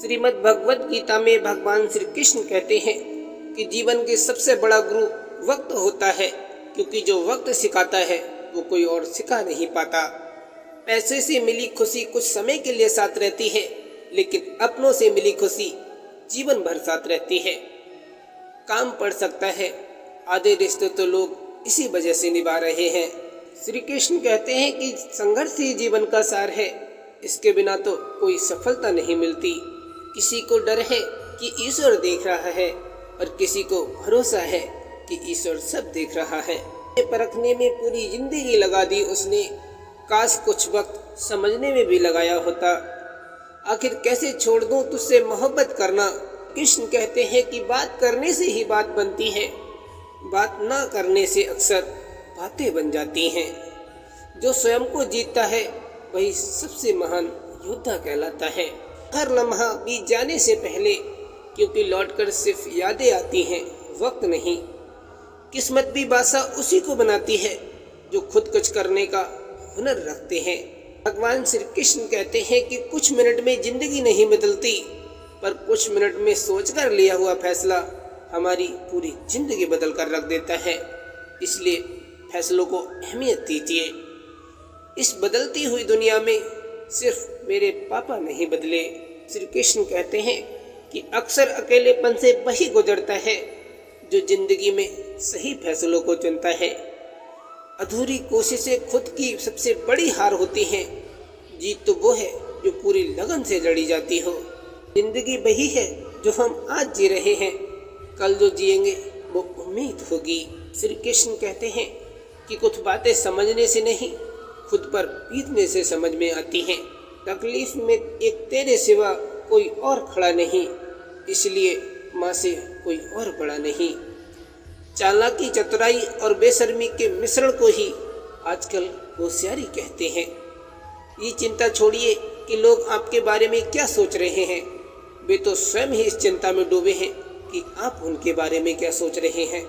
श्रीमद् भगवत गीता में भगवान श्री कृष्ण कहते हैं कि जीवन के सबसे बड़ा गुरु वक्त होता है, क्योंकि जो वक्त सिखाता है वो कोई और सिखा नहीं पाता। पैसे से मिली खुशी कुछ समय के लिए साथ रहती है, लेकिन अपनों से मिली खुशी जीवन भर साथ रहती है। काम पड़ सकता है, आधे रिश्ते तो लोग इसी वजह से निभा रहे हैं। श्री कृष्ण कहते हैं कि संघर्ष ही जीवन का सार है, इसके बिना तो कोई सफलता नहीं मिलती। किसी को डर है कि ईश्वर देख रहा है और किसी को भरोसा है कि ईश्वर सब देख रहा है। परखने में पूरी जिंदगी लगा दी उसने, काश कुछ वक्त समझने में भी लगाया होता। आखिर कैसे छोड़ दूं तुझसे मोहब्बत करना। कृष्ण कहते हैं कि बात करने से ही बात बनती है, बात ना करने से अक्सर बातें बन जाती हैं। जो स्वयं को जीतता है वही सबसे महान योद्धा कहलाता है। हर लम्हा बीत जाने से पहले, क्योंकि लौटकर सिर्फ यादें आती हैं, वक्त नहीं। किस्मत भी बादशाह उसी को बनाती है जो खुद कुछ करने का हुनर रखते हैं। भगवान श्री कृष्ण कहते हैं कि कुछ मिनट में जिंदगी नहीं बदलती, पर कुछ मिनट में सोचकर लिया हुआ फैसला हमारी पूरी जिंदगी बदल कर रख देता है। इसलिए फैसलों को अहमियत दीजिए। इस बदलती हुई दुनिया में सिर्फ मेरे पापा नहीं बदले। श्री कृष्ण कहते हैं कि अक्सर अकेलेपन से वही गुजरता है जो जिंदगी में सही फैसलों को चुनता है। अधूरी कोशिशें खुद की सबसे बड़ी हार होती हैं। जीत तो वो है जो पूरी लगन से लड़ी जाती हो। जिंदगी वही है जो हम आज जी रहे हैं, कल जो जिएंगे वो उम्मीद होगी। श्री कृष्ण कहते हैं कि कुछ बातें समझने से नहीं, खुद पर बीतने से समझ में आती हैं। तकलीफ में एक तेरे सिवा कोई और खड़ा नहीं, इसलिए माँ से कोई और बड़ा नहीं। चालाकी, चतुराई और बेशर्मी के मिश्रण को ही आजकल होशियारी कहते हैं। ये चिंता छोड़िए कि लोग आपके बारे में क्या सोच रहे हैं, वे तो स्वयं ही इस चिंता में डूबे हैं कि आप उनके बारे में क्या सोच रहे हैं।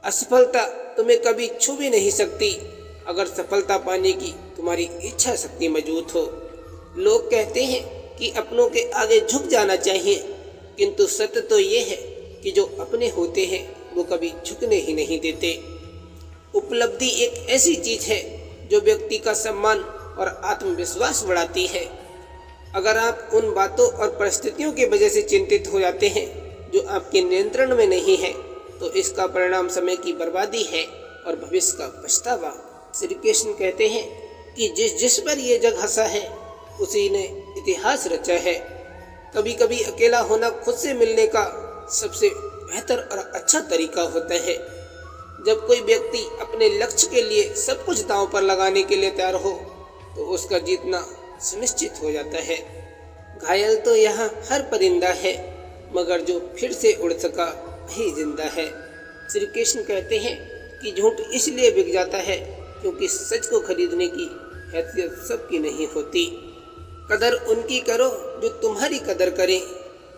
असफलता तुम्हें कभी छू भी नहीं सकती अगर सफलता पाने की तुम्हारी इच्छा शक्ति मौजूद हो। लोग कहते हैं कि अपनों के आगे झुक जाना चाहिए, किंतु सत्य तो ये है कि जो अपने होते हैं वो कभी झुकने ही नहीं देते। उपलब्धि एक ऐसी चीज है जो व्यक्ति का सम्मान और आत्मविश्वास बढ़ाती है। अगर आप उन बातों और परिस्थितियों की वजह से चिंतित हो जाते हैं जो आपके नियंत्रण में नहीं है, तो इसका परिणाम समय की बर्बादी है और भविष्य का पछतावा। श्री कृष्ण कहते हैं कि जिस पर ये जग हंसा है उसी ने इतिहास रचा है। कभी कभी अकेला होना खुद से मिलने का सबसे बेहतर और अच्छा तरीका होता है। जब कोई व्यक्ति अपने लक्ष्य के लिए सब कुछ दांव पर लगाने के लिए तैयार हो तो उसका जीतना सुनिश्चित हो जाता है। घायल तो यहाँ हर परिंदा है, मगर जो फिर से उड़ सका वही जिंदा है। श्री कृष्ण कहते हैं कि झूठ इसलिए बिक जाता है क्योंकि सच को खरीदने की हैसियत सबकी नहीं होती। कदर उनकी करो जो तुम्हारी कदर करें,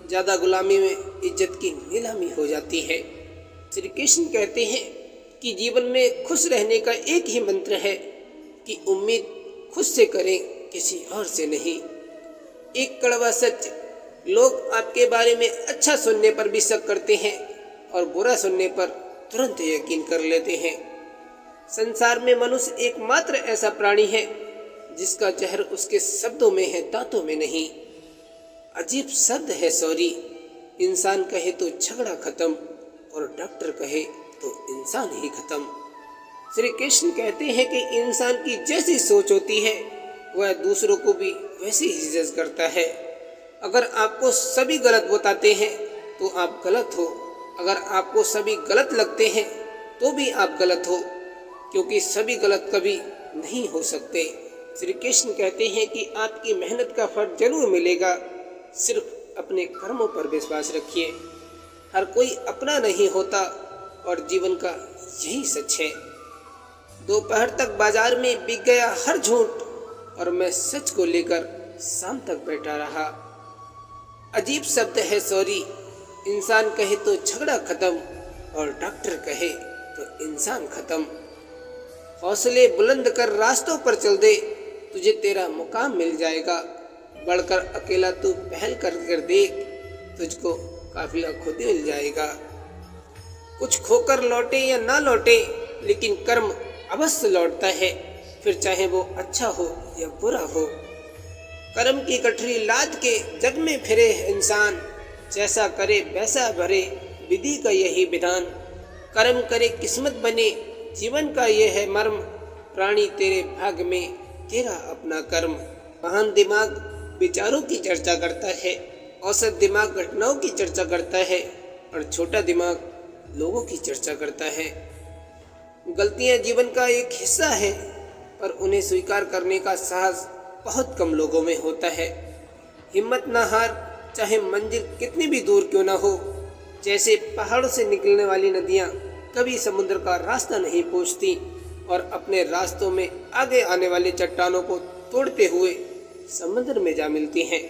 ज़्यादा गुलामी में इज्जत की नीलामी हो जाती है। श्री कृष्ण कहते हैं कि जीवन में खुश रहने का एक ही मंत्र है कि उम्मीद खुद से करें, किसी और से नहीं। एक कड़वा सच, लोग आपके बारे में अच्छा सुनने पर भी शक करते हैं और बुरा सुनने पर तुरंत यकीन कर लेते हैं। संसार में मनुष्य एकमात्र ऐसा प्राणी है जिसका जहर उसके शब्दों में है, दांतों में नहीं। अजीब शब्द है सॉरी। इंसान कहे तो झगड़ा खत्म और डॉक्टर कहे तो इंसान ही खत्म। श्री कृष्ण कहते हैं कि इंसान की जैसी सोच होती है वह दूसरों को भी वैसे ही जज करता है। अगर आपको सभी गलत बताते हैं तो आप गलत हो, अगर आपको सभी गलत लगते हैं तो भी आप गलत हो, क्योंकि सभी गलत कभी नहीं हो सकते। श्री कृष्ण कहते हैं कि आपकी मेहनत का फल जरूर मिलेगा, सिर्फ अपने कर्मों पर विश्वास रखिए। हर कोई अपना नहीं होता और जीवन का यही सच है। दोपहर तक बाजार में बिक गया हर झूठ और मैं सच को लेकर शाम तक बैठा रहा। अजीब शब्द है सॉरी। इंसान कहे तो झगड़ा खत्म और डॉक्टर कहे तो इंसान खत्म। हौसले बुलंद कर रास्तों पर चल दे, तुझे तेरा मुकाम मिल जाएगा। बढ़कर अकेला तू पहल कर कर देख, तुझको काफिला खुद ही मिल जाएगा। कुछ खोकर लौटे या ना लौटे, लेकिन कर्म अवश्य लौटता है, फिर चाहे वो अच्छा हो या बुरा हो। कर्म की गठरी लाद के जग में फिरे इंसान, जैसा करे वैसा भरे, विधि का यही विधान। कर्म करे किस्मत बने, जीवन का यह है मर्म, प्राणी तेरे भाग्य में तेरा अपना कर्म। महान दिमाग विचारों की चर्चा करता है, औसत दिमाग घटनाओं की चर्चा करता है, और छोटा दिमाग लोगों की चर्चा करता है। गलतियां जीवन का एक हिस्सा है, पर उन्हें स्वीकार करने का साहस बहुत कम लोगों में होता है। हिम्मत ना हार, चाहे मंजिल कितनी भी दूर क्यों ना हो। जैसे पहाड़ों से निकलने वाली नदियां कभी समुद्र का रास्ता नहीं पूछती, और अपने रास्तों में आगे आने वाले चट्टानों को तोड़ते हुए समुद्र में जा मिलती हैं।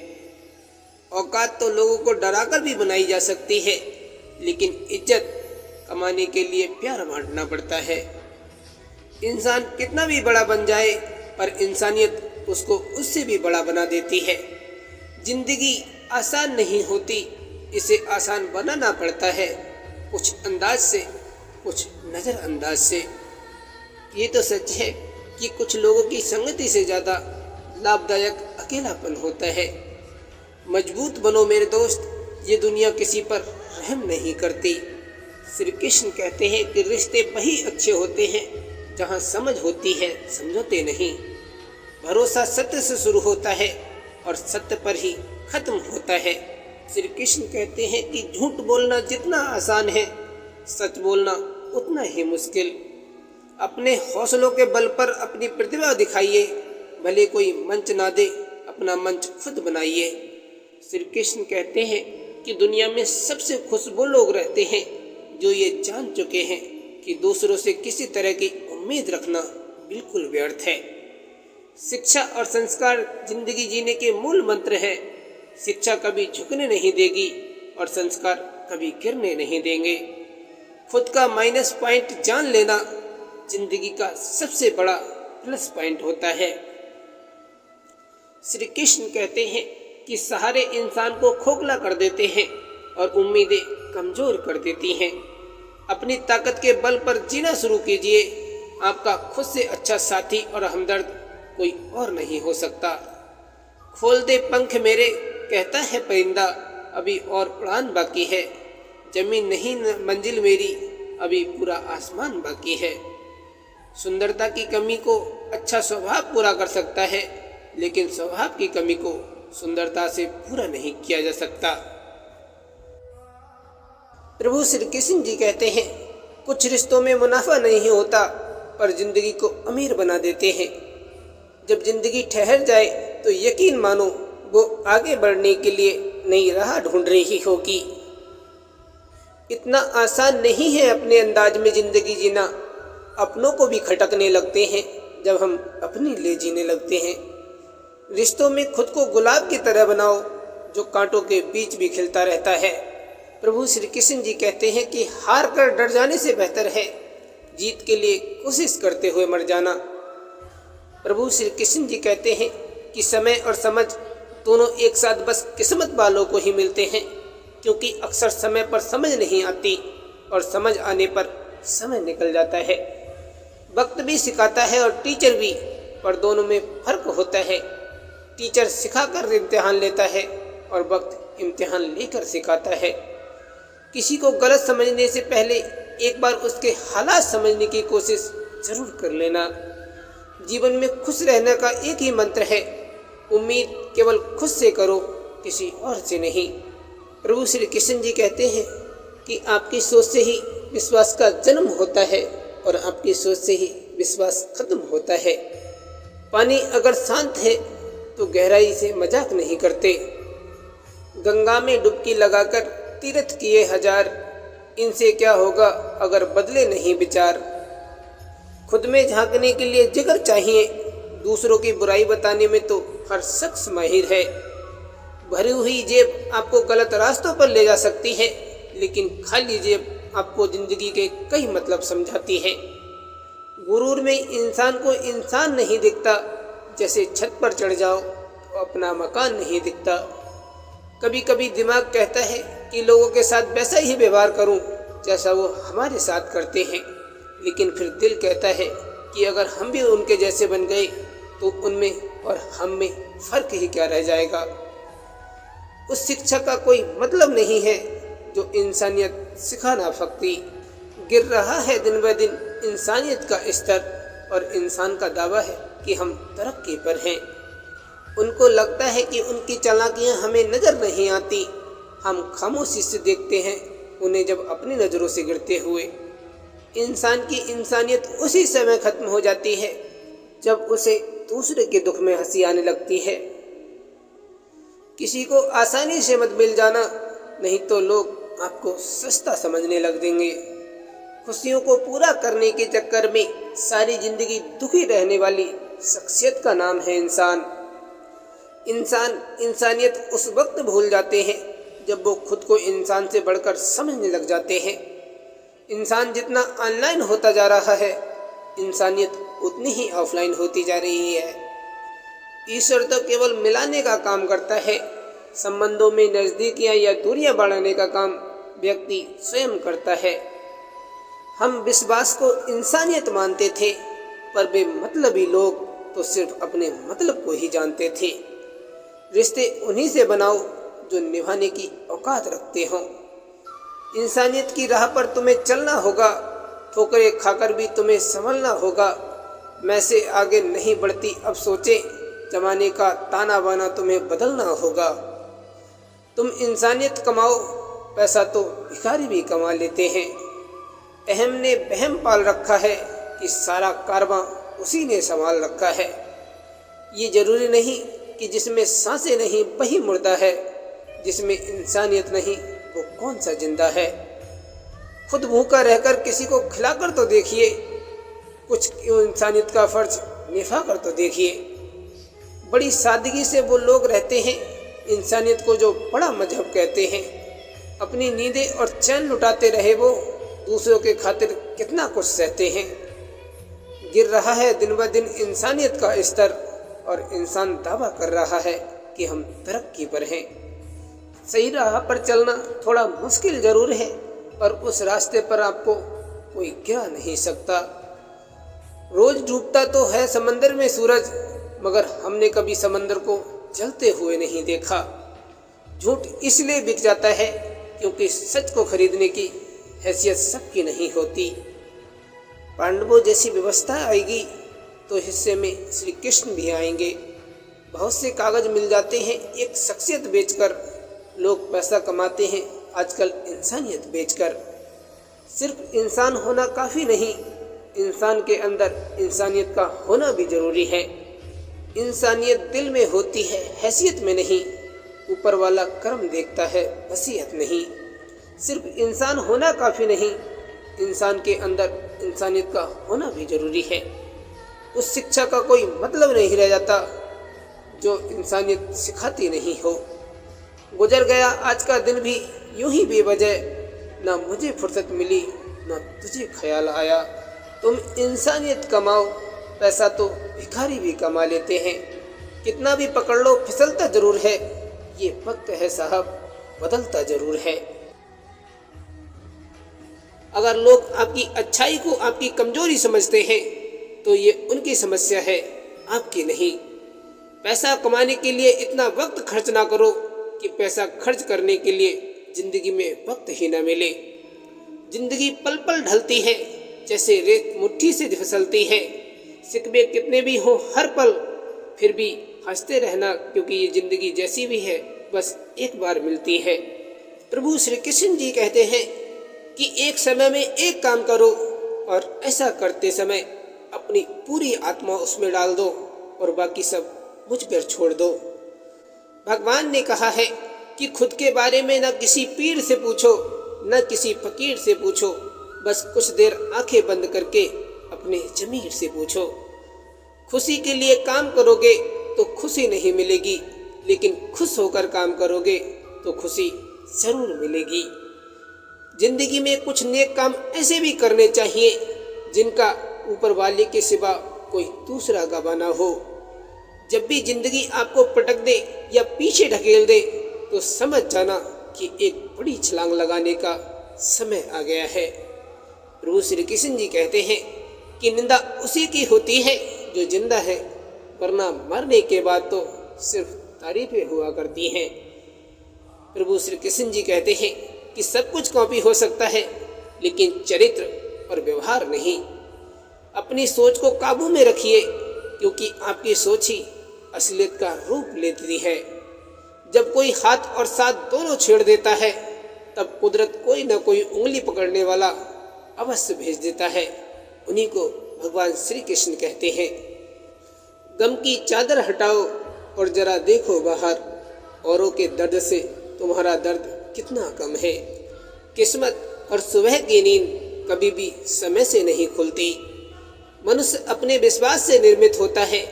औकात तो लोगों को डराकर भी बनाई जा सकती है, लेकिन इज्जत कमाने के लिए प्यार बांटना पड़ता है। इंसान कितना भी बड़ा बन जाए, पर इंसानियत उसको उससे भी बड़ा बना देती है। जिंदगी आसान नहीं होती, इसे आसान बनाना पड़ता है, कुछ अंदाज से, कुछ नज़रअंदाज से। ये तो सच है कि कुछ लोगों की संगति से ज़्यादा लाभदायक अकेलापन होता है। मजबूत बनो मेरे दोस्त, ये दुनिया किसी पर रहम नहीं करती। श्री कृष्ण कहते हैं कि रिश्ते वही अच्छे होते हैं जहाँ समझ होती है, समझौते नहीं। भरोसा सत्य से शुरू होता है और सत्य पर ही खत्म होता है। श्री कृष्ण कहते हैं कि झूठ बोलना जितना आसान है, सच बोलना उतना ही मुश्किल। अपने हौसलों के बल पर अपनी प्रतिभा दिखाइए, भले कोई मंच ना दे, अपना मंच खुद बनाइए। श्री कृष्ण कहते हैं कि दुनिया में सबसे खुश वो लोग रहते हैं जो ये जान चुके हैं कि दूसरों से किसी तरह की उम्मीद रखना बिल्कुल व्यर्थ है। शिक्षा और संस्कार जिंदगी जीने के मूल मंत्र है। शिक्षा कभी झुकने नहीं देगी और संस्कार कभी गिरने नहीं देंगे। खुद का माइनस पॉइंट जान लेना जिंदगी का सबसे बड़ा प्लस पॉइंट होता है। श्री कृष्ण कहते हैं कि सहारे इंसान को खोखला कर देते हैं और उम्मीदें कमजोर कर देती हैं। अपनी ताकत के बल पर जीना शुरू कीजिए। आपका खुद से अच्छा साथी और हमदर्द कोई और नहीं हो सकता। खोल दे पंख मेरे, कहता है परिंदा, अभी और उड़ान बाकी है। जमीन नहीं मंजिल मेरी, अभी पूरा आसमान बाकी है। सुंदरता की कमी को अच्छा स्वभाव पूरा कर सकता है, लेकिन स्वभाव की कमी को सुंदरता से पूरा नहीं किया जा सकता। प्रभु श्री कृष्ण जी कहते हैं, कुछ रिश्तों में मुनाफा नहीं होता, पर जिंदगी को अमीर बना देते हैं। जब जिंदगी ठहर जाए तो यकीन मानो वो आगे बढ़ने के लिए नई राह ढूंढ रही होगी। इतना आसान नहीं है अपने अंदाज में जिंदगी जीना। अपनों को भी खटकने लगते हैं जब हम अपने लिए जीने लगते हैं। रिश्तों में खुद को गुलाब की तरह बनाओ जो कांटों के बीच भी खिलता रहता है। प्रभु श्री कृष्ण जी कहते हैं कि हार कर डर जाने से बेहतर है जीत के लिए कोशिश करते हुए मर जाना। प्रभु श्री कृष्ण जी कहते हैं कि समय और समझ दोनों एक साथ बस किस्मत वालों को ही मिलते हैं, क्योंकि अक्सर समय पर समझ नहीं आती और समझ आने पर समय निकल जाता है। वक्त भी सिखाता है और टीचर भी, पर दोनों में फर्क होता है। टीचर सिखाकर इम्तिहान लेता है और वक्त इम्तिहान लेकर सिखाता है। किसी को गलत समझने से पहले एक बार उसके हालात समझने की कोशिश जरूर कर लेना। जीवन में खुश रहने का एक ही मंत्र है, उम्मीद केवल खुद से करो, किसी और से नहीं। प्रभु श्री कृष्ण जी कहते हैं कि आपकी सोच से ही विश्वास का जन्म होता है और आपकी सोच से ही विश्वास खत्म होता है। पानी अगर शांत है तो गहराई से मजाक नहीं करते। गंगा में डुबकी लगाकर तीर्थ किए हजार, इनसे क्या होगा अगर बदले नहीं विचार। खुद में झांकने के लिए जिगर चाहिए, दूसरों की बुराई बताने में तो हर शख्स माहिर है। भरी हुई जेब आपको गलत रास्तों पर ले जा सकती है, लेकिन खाली जेब आपको जिंदगी के कई मतलब समझाती है। गुरूर में इंसान को इंसान नहीं दिखता, जैसे छत पर चढ़ जाओ अपना मकान नहीं दिखता। कभी कभी दिमाग कहता है कि लोगों के साथ वैसा ही व्यवहार करूं जैसा वो हमारे साथ करते हैं, लेकिन फिर दिल कहता है कि अगर हम भी उनके जैसे बन गए तो उनमें और हम में फर्क ही क्या रह जाएगा। उस शिक्षा का कोई मतलब नहीं है जो इंसानियत सिखा ना सकती। गिर रहा है दिन ब दिन इंसानियत का स्तर, और इंसान का दावा है कि हम तरक्की पर हैं। उनको लगता है कि उनकी चालाकियां हमें नजर नहीं आती। हम खामोशी से देखते हैं उन्हें जब अपनी नजरों से गिरते हुए। इंसान की इंसानियत उसी समय खत्म हो जाती है जब उसे दूसरे के दुख में हंसी आने लगती है। किसी को आसानी से मत मिल जाना, नहीं तो लोग आपको सस्ता समझने लग देंगे। खुशियों को पूरा करने के चक्कर में सारी जिंदगी दुखी रहने वाली शख्सियत का नाम है इंसान। इंसान इंसानियत उस वक्त भूल जाते हैं जब वो खुद को इंसान से बढ़कर समझने लग जाते हैं। इंसान जितना ऑनलाइन होता जा रहा है, इंसानियत उतनी ही ऑफलाइन होती जा रही है। ईश्वर तो केवल मिलाने का काम करता है। संबंधों में नजदीकियां या दूरियां बढ़ाने का काम व्यक्ति स्वयं करता है। हम विश्वास को इंसानियत मानते थे, पर बेमतलबी लोग तो सिर्फ अपने मतलब को ही जानते थे। रिश्ते उन्हीं से बनाओ जो निभाने की औकात रखते हों। इंसानियत की राह पर तुम्हें चलना होगा, ठोकरें खाकर भी तुम्हें संभलना होगा। मैं से आगे नहीं बढ़ती अब सोचे, जमाने का ताना बाना तुम्हें बदलना होगा। तुम इंसानियत कमाओ, पैसा तो भिखारी भी कमा लेते हैं। अहम ने बहम पाल रखा है कि सारा कारवां उसी ने संभाल रखा है। ये जरूरी नहीं कि जिसमें सांसें नहीं वही मुर्दा है, जिसमें इंसानियत नहीं वो कौन सा जिंदा है। खुद भूखा रहकर किसी को खिलाकर तो देखिए, कुछ इंसानियत का फर्ज निभा कर तो देखिए। बड़ी सादगी से वो लोग रहते हैं इंसानियत को जो बड़ा मजहब कहते हैं। अपनी नींदें और चैन लुटाते रहे वो दूसरों के खातिर कितना कुछ सहते हैं। गिर रहा है दिन ब दिन इंसानियत का स्तर, और इंसान दावा कर रहा है कि हम तरक्की पर हैं। सही राह पर चलना थोड़ा मुश्किल जरूर है, पर उस रास्ते पर आपको कोई गिरा नहीं सकता। रोज डूबता तो है समंदर में सूरज, मगर हमने कभी समंदर को जलते हुए नहीं देखा। झूठ इसलिए बिक जाता है क्योंकि सच को खरीदने की हैसियत सबकी नहीं होती। पांडवों जैसी व्यवस्था आएगी तो हिस्से में श्री कृष्ण भी आएंगे। बहुत से कागज मिल जाते हैं एक शख्सियत बेचकर। लोग पैसा कमाते हैं आजकल इंसानियत बेचकर। सिर्फ इंसान होना काफ़ी नहीं, इंसान के अंदर इंसानियत का होना भी जरूरी है। इंसानियत दिल में होती है, हैसियत में नहीं। ऊपर वाला कर्म देखता है, वसीयत नहीं। सिर्फ इंसान होना काफ़ी नहीं, इंसान के अंदर इंसानियत का होना भी जरूरी है। उस शिक्षा का कोई मतलब नहीं रह जाता जो इंसानियत सिखाती नहीं हो। गुजर गया आज का दिन भी यूं ही बेवजह, ना मुझे फुर्सत मिली ना तुझे ख्याल आया। तुम इंसानियत कमाओ, पैसा तो भिखारी भी कमा लेते हैं। कितना भी पकड़ लो फिसलता जरूर है, ये वक्त है साहब बदलता जरूर है। अगर लोग आपकी अच्छाई को आपकी कमजोरी समझते हैं तो ये उनकी समस्या है, आपकी नहीं। पैसा कमाने के लिए इतना वक्त खर्च ना करो कि पैसा खर्च करने के लिए जिंदगी में वक्त ही ना मिले। जिंदगी पल पल ढलती है, जैसे रेत मुट्ठी से फिसलती है। सिकवे कितने भी हो हर पल, फिर भी हंसते रहना, क्योंकि ये जिंदगी जैसी भी है बस एक बार मिलती है। प्रभु श्री कृष्ण जी कहते हैं कि एक समय में एक काम करो, और ऐसा करते समय अपनी पूरी आत्मा उसमें डाल दो और बाकी सब मुझ पर छोड़ दो। भगवान ने कहा है कि खुद के बारे में न किसी पीर से पूछो, न किसी फकीर से पूछो, बस कुछ देर आंखें बंद करके अपने जमीर से पूछो। खुशी के लिए काम करोगे तो खुशी नहीं मिलेगी, लेकिन खुश होकर काम करोगे तो खुशी जरूर मिलेगी। जिंदगी में कुछ नेक काम ऐसे भी करने चाहिए जिनका ऊपर वाले के सिवा कोई दूसरा गवाह ना हो। जब भी जिंदगी आपको पटक दे या पीछे ढकेल दे तो समझ जाना कि एक बड़ी छलांग लगाने का समय आ गया है। प्रभु श्री कृष्ण जी कहते हैं कि निंदा उसी की होती है जो जिंदा है, वरना मरने के बाद तो सिर्फ तारीफें हुआ करती हैं। प्रभु श्री कृष्ण जी कहते हैं कि सब कुछ कॉपी हो सकता है लेकिन चरित्र और व्यवहार नहीं। अपनी सोच को काबू में रखिए क्योंकि आपकी सोच ही असलियत का रूप लेती है। जब कोई हाथ और साथ दोनों छेड़ देता है तब कुदरत कोई न कोई उंगली पकड़ने वाला अवश्य भेज देता है। उन्हीं को भगवान श्री कृष्ण कहते हैं। गम की चादर हटाओ और जरा देखो बाहर, औरों के दर्द से तुम्हारा दर्द कितना कम है। किस्मत और सुबह की नींद कभी भी समय से नहीं खुलती। मनुष्य अपने विश्वास से निर्मित होता है,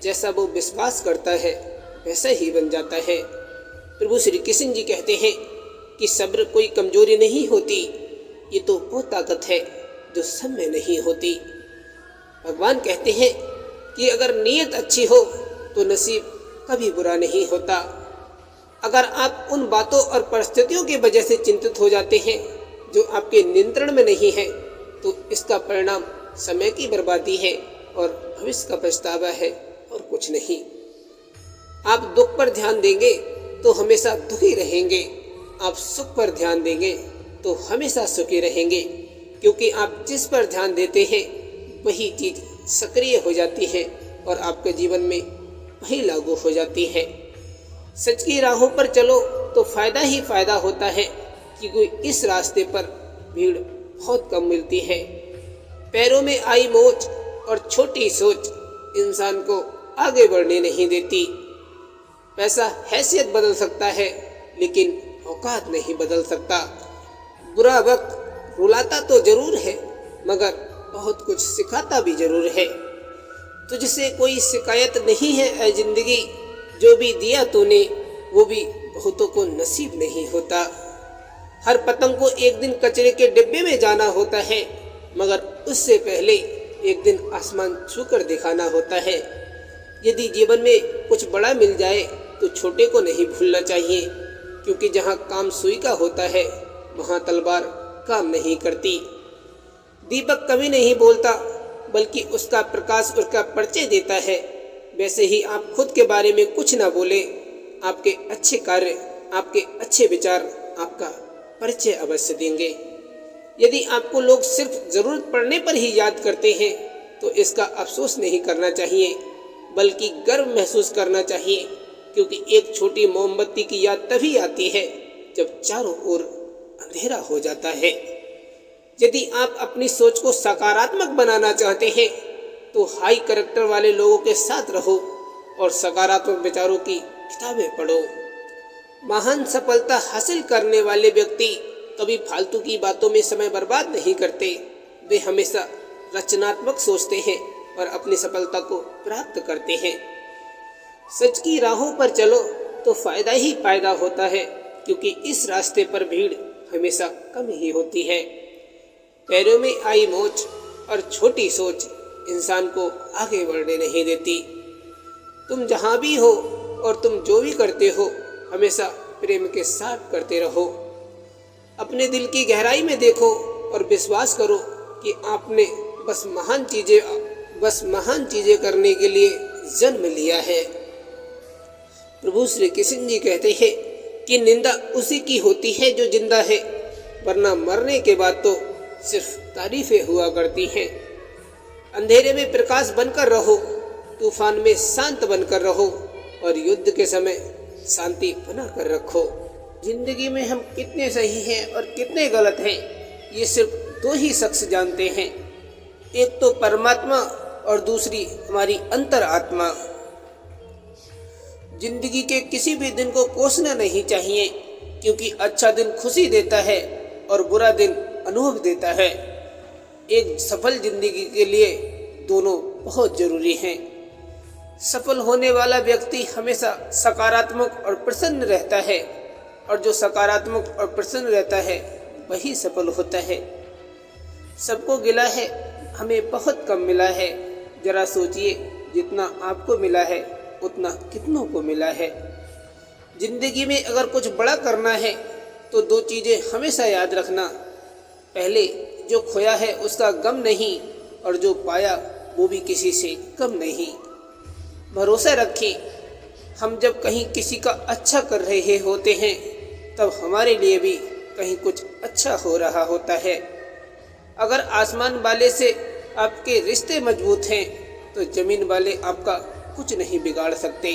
जैसा वो विश्वास करता है वैसा ही बन जाता है। प्रभु श्री कृष्ण जी कहते हैं कि सब्र कोई कमजोरी नहीं होती, ये तो वो ताकत है जो सब में नहीं होती। भगवान कहते हैं कि अगर नीयत अच्छी हो तो नसीब कभी बुरा नहीं होता। अगर आप उन बातों और परिस्थितियों की वजह से चिंतित हो जाते हैं जो आपके नियंत्रण में नहीं है तो इसका परिणाम समय की बर्बादी है और भविष्य का पछतावा है और कुछ नहीं। आप दुख पर ध्यान देंगे तो हमेशा दुखी रहेंगे, आप सुख पर ध्यान देंगे तो हमेशा सुखी रहेंगे, क्योंकि आप जिस पर ध्यान देते हैं वही चीज सक्रिय हो जाती है और आपके जीवन में वही लागू हो जाती है। सच की राहों पर चलो तो फायदा ही फायदा होता है, क्योंकि इस रास्ते पर भीड़ बहुत कम मिलती है। पैरों में आई मोच और छोटी सोच इंसान को आगे बढ़ने नहीं देती। पैसा हैसियत बदल सकता है लेकिन औकात नहीं बदल सकता। बुरा वक्त रुलाता तो जरूर है मगर बहुत कुछ सिखाता भी जरूर है। तुझसे कोई शिकायत नहीं है ऐ जिंदगी, जो भी दिया तूने वो भी बहुतों को नसीब नहीं होता। हर पतंग को एक दिन कचरे के डिब्बे में जाना होता है, मगर उससे पहले एक दिन आसमान छूकर दिखाना होता है। यदि जीवन में कुछ बड़ा मिल जाए तो छोटे को नहीं भूलना चाहिए, क्योंकि जहाँ काम सुई का होता है वहाँ तलवार काम नहीं करती। दीपक कभी नहीं बोलता बल्कि उसका प्रकाश उसका परिचय देता है। वैसे ही आप खुद के बारे में कुछ ना बोले, आपके अच्छे कार्य, आपके अच्छे विचार आपका परिचय अवश्य देंगे। यदि आपको लोग सिर्फ जरूरत पड़ने पर ही याद करते हैं तो इसका अफसोस नहीं करना चाहिए, बल्कि गर्व महसूस करना चाहिए, क्योंकि एक छोटी मोमबत्ती की याद तभी आती है जब चारों ओर अंधेरा हो जाता है। यदि आप अपनी सोच को सकारात्मक बनाना चाहते हैं तो हाई कैरेक्टर वाले लोगों के साथ रहो और सकारात्मक विचारों की किताबें पढ़ो। महान सफलता हासिल करने वाले व्यक्ति कभी फालतू की बातों में समय बर्बाद नहीं करते। वे हमेशा रचनात्मक सोचते हैं और अपनी सफलता को प्राप्त करते हैं। सच की राहों पर चलो तो फायदा ही फायदा होता है, क्योंकि इस रास्ते पर भीड़ हमेशा कम ही होती है। पैरों में आई मोच और छोटी सोच इंसान को आगे बढ़ने नहीं देती। तुम जहाँ भी हो और तुम जो भी करते हो हमेशा प्रेम के साथ करते रहो। अपने दिल की गहराई में देखो और विश्वास करो कि आपने बस महान चीजें करने के लिए जन्म लिया है। प्रभु श्री कृष्ण जी कहते हैं कि निंदा उसी की होती है जो जिंदा है, वरना मरने के बाद तो सिर्फ तारीफें हुआ करती हैं। अंधेरे में प्रकाश बनकर रहो, तूफान में शांत बनकर रहो और युद्ध के समय शांति बना कर रखो। जिंदगी में हम कितने सही हैं और कितने गलत हैं ये सिर्फ दो ही शख्स जानते हैं, एक तो परमात्मा और दूसरी हमारी अंतर आत्मा। जिंदगी के किसी भी दिन को कोसना नहीं चाहिए, क्योंकि अच्छा दिन खुशी देता है और बुरा दिन अनुभव देता है। एक सफल जिंदगी के लिए दोनों बहुत जरूरी हैं। सफल होने वाला व्यक्ति हमेशा सकारात्मक और प्रसन्न रहता है, और जो सकारात्मक और प्रसन्न रहता है वही सफल होता है। सबको गिला है, हमें बहुत कम मिला है। जरा सोचिए, जितना आपको मिला है उतना कितनों को मिला है। जिंदगी में अगर कुछ बड़ा करना है तो दो चीज़ें हमेशा याद रखना। पहले, जो खोया है उसका गम नहीं, और जो पाया वो भी किसी से कम नहीं। भरोसा रखें, हम जब कहीं किसी का अच्छा कर रहे होते हैं तब हमारे लिए भी कहीं कुछ अच्छा हो रहा होता है। अगर आसमान वाले से आपके रिश्ते मजबूत हैं तो ज़मीन वाले आपका कुछ नहीं बिगाड़ सकते।